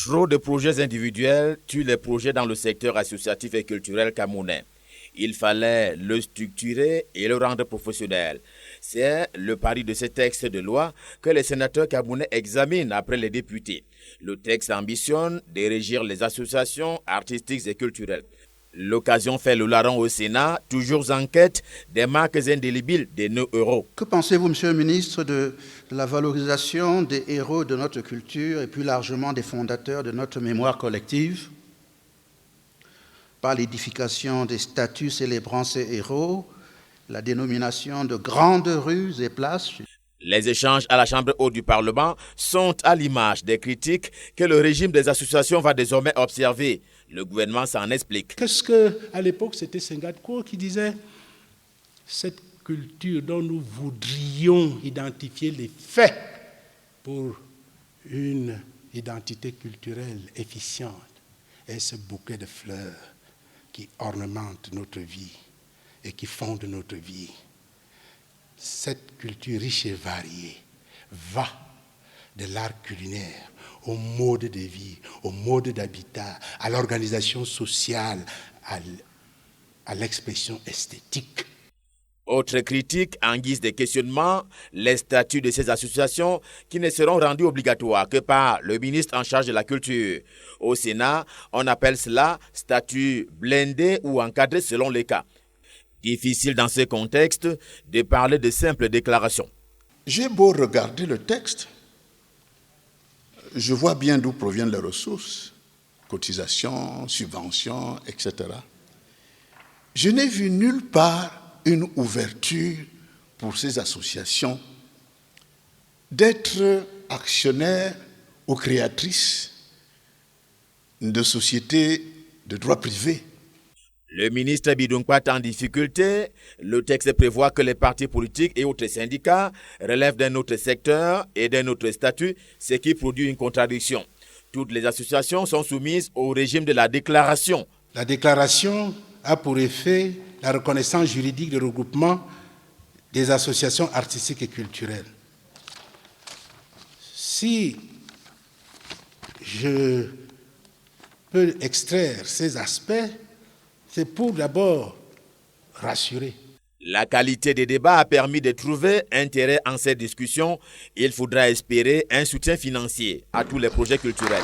Trop de projets individuels tuent les projets dans le secteur associatif et culturel camerounais. Il fallait le structurer et le rendre professionnel. C'est le pari de ce texte de loi que les sénateurs camerounais examinent après les députés. Le texte ambitionne de régir les associations artistiques et culturelles. L'occasion fait le larron au Sénat, toujours en quête des marques indélébiles de nos héros. Que pensez-vous, Monsieur le ministre, de la valorisation des héros de notre culture et plus largement des fondateurs de notre mémoire collective par l'édification des statues célébrant ces héros, la dénomination de grandes rues et places? Les échanges à la Chambre haute du Parlement sont à l'image des critiques que le régime des associations va désormais observer. Le gouvernement s'en explique. Qu'est-ce qu'à l'époque, c'était Senghadko qui disait « Cette culture dont nous voudrions identifier les faits pour une identité culturelle efficiente est ce bouquet de fleurs qui ornemente notre vie et qui fonde notre vie. Cette culture riche et variée va de l'art culinaire au mode de vie, au mode d'habitat, à l'organisation sociale, à l'expression esthétique. » Autre critique en guise de questionnement, les statuts de ces associations qui ne seront rendus obligatoires que par le ministre en charge de la culture. Au Sénat, on appelle cela statut blindé ou encadré selon les cas. Difficile dans ce contexte de parler de simples déclarations. J'ai beau regarder le texte, je vois bien d'où proviennent les ressources, cotisations, subventions, etc. Je n'ai vu nulle part une ouverture pour ces associations d'être actionnaires ou créatrices de sociétés de droit privé. Le ministre Bidounkpat en difficulté, le texte prévoit que les partis politiques et autres syndicats relèvent d'un autre secteur et d'un autre statut, ce qui produit une contradiction. Toutes les associations sont soumises au régime de la déclaration. La déclaration a pour effet la reconnaissance juridique de regroupement des associations artistiques et culturelles. Si je peux extraire ces aspects, c'est pour d'abord rassurer. La qualité des débats a permis de trouver intérêt en cette discussion. Il faudra espérer un soutien financier à tous les projets culturels.